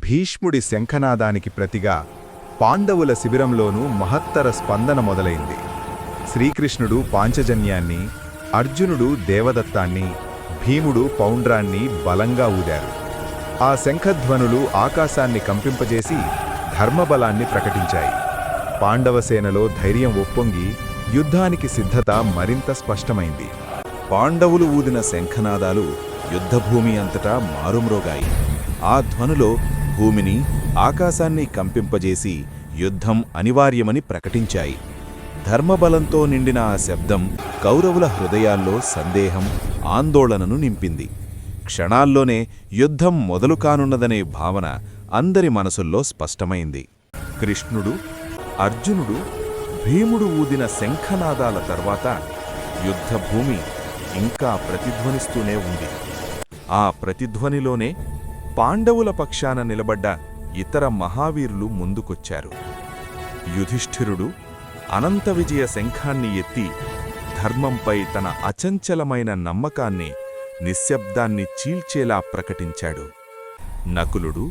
భీష్ముడి శంఖనాదానికి ప్రతిగా పాండవుల శిబిరంలోనూ మహత్తర స్పందన మొదలైంది. శ్రీకృష్ణుడు పాంచజన్యాన్ని, అర్జునుడు దేవదత్తాన్ని, భీముడు పౌండ్రాన్ని బలంగా ఊదారు. ఆ శంఖధ్వనులు ఆకాశాన్ని కంపింపజేసి ధర్మబలాన్ని ప్రకటించాయి. పాండవసేనలో ధైర్యం ఒప్పొంగి యుద్ధానికి సిద్ధత మరింత స్పష్టమైంది. పాండవులు ఊదిన శంఖనాదాలు యుద్ధభూమి అంతటా మారుమ్రోగాయి. ఆ ధ్వనులో భూమిని, ఆకాశాన్ని కంపింపజేసి యుద్ధం అనివార్యమని ప్రకటించాయి. ధర్మబలంతో నిండిన ఆ శబ్దం కౌరవుల హృదయాల్లో సందేహం, ఆందోళనను నింపింది. క్షణాల్లోనే యుద్ధం మొదలు కానున్నదనే భావన అందరి మనసుల్లో స్పష్టమైంది. కృష్ణుడు, అర్జునుడు, భీముడు ఊదిన శంఖనాదాల తర్వాత యుద్ధభూమి ఇంకా ప్రతిధ్వనిస్తూనే ఉంది. ఆ ప్రతిధ్వనిలోనే పాండవుల పక్షాన నిలబడ్డ ఇతర మహావీరులు ముందుకొచ్చారు. యుధిష్ఠిరుడు అనంత విజయ శంఖాన్ని ఎత్తి ధర్మంపై తన అచంచలమైన నమ్మకాన్ని, నిశ్శబ్దాన్ని చీల్చేలా ప్రకటించాడు. నకులుడు,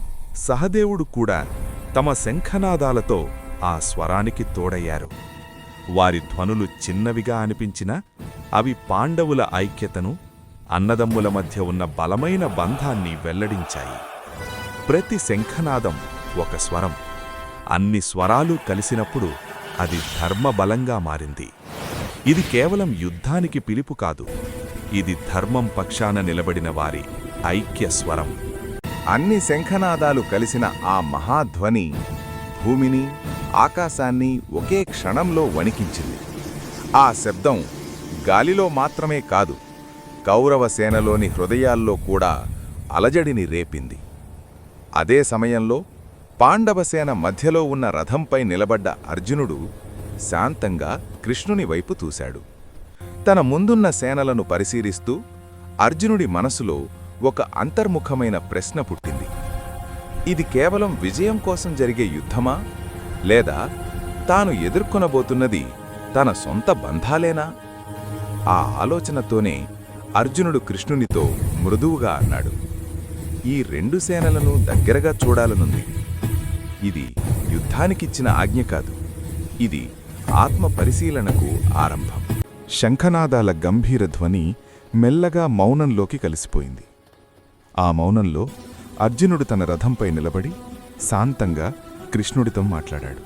సహదేవుడు కూడా తమ శంఖనాదాలతో ఆ స్వరానికి తోడయ్యారు. వారి ధ్వనులు చిన్నవిగా అనిపించినా అవి పాండవుల ఐక్యతను, అన్నదమ్ముల మధ్య ఉన్న బలమైన బంధాన్ని వెల్లడించాయి. ప్రతి శంఖనాదం ఒక స్వరం. అన్ని స్వరాలు కలిసినప్పుడు అది ధర్మబలంగా మారింది. ఇది కేవలం యుద్ధానికి పిలుపు కాదు, ఇది ధర్మం పక్షాన నిలబడిన వారి ఐక్య స్వరం. అన్ని శంఖనాదాలు కలిసిన ఆ మహాధ్వని భూమిని, ఆకాశాన్ని ఒకే క్షణంలో వణికించింది. ఆ శబ్దం గాలిలో మాత్రమే కాదు, కౌరవ సేనలోని హృదయాల్లో కూడా అలజడిని రేపింది. అదే సమయంలో పాండవసేన మధ్యలో ఉన్న రథంపై నిలబడ్డ అర్జునుడు శాంతంగా కృష్ణుని వైపు చూశాడు. తన ముందున్న సేనలను పరిశీలిస్తూ అర్జునుడి మనసులో ఒక అంతర్ముఖమైన ప్రశ్న పుట్టింది. ఇది కేవలం విజయం కోసం జరిగే యుద్ధమా, లేదా తాను ఎదుర్కొనబోతున్నది తన సొంత బంధాలేనా? ఆ ఆలోచనతోనే అర్జునుడు కృష్ణునితో మృదువుగా అన్నాడు, ఈ రెండు సేనలను దగ్గరగా చూడాలనుంది. ఇది యుద్ధానికిచ్చిన ఆజ్ఞ కాదు, ఇది ఆత్మ పరిశీలనకు ఆరంభం. శంఖనాదాల గంభీర ధ్వని మెల్లగా మౌనంలోకి కలిసిపోయింది. ఆ మౌనంలో అర్జునుడు తన రథంపై నిలబడి శాంతంగా కృష్ణుడితో మాట్లాడాడు.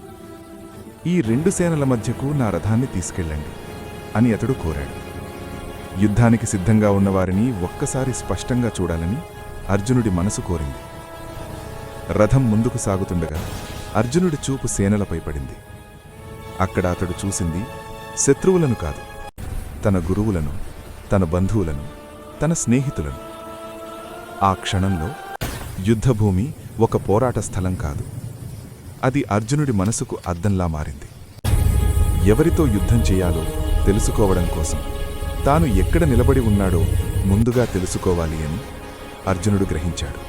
ఈ రెండు సేనల మధ్యకు నా రథాన్ని తీసుకెళ్ళండి అని అతడు కోరాడు. యుద్ధానికి సిద్ధంగా ఉన్నవారిని ఒక్కసారి స్పష్టంగా చూడాలని అర్జునుడి మనసు కోరింది. రథం ముందుకు సాగుతుండగా అర్జునుడి చూపు సేనలపై పడింది. అక్కడ అతడు చూసింది శత్రువులను కాదు, తన గురువులను, తన బంధువులను, తన స్నేహితులను. ఆ క్షణంలో యుద్ధభూమి ఒక పోరాట స్థలం కాదు, అది అర్జునుడి మనసుకు అద్దంలా మారింది. ఎవరితో యుద్ధం చేయాలో తెలుసుకోవడం కోసం తాను ఎక్కడ నిలబడి ఉన్నాడో ముందుగా తెలుసుకోవాలి అని అర్జునుడు గ్రహించాడు.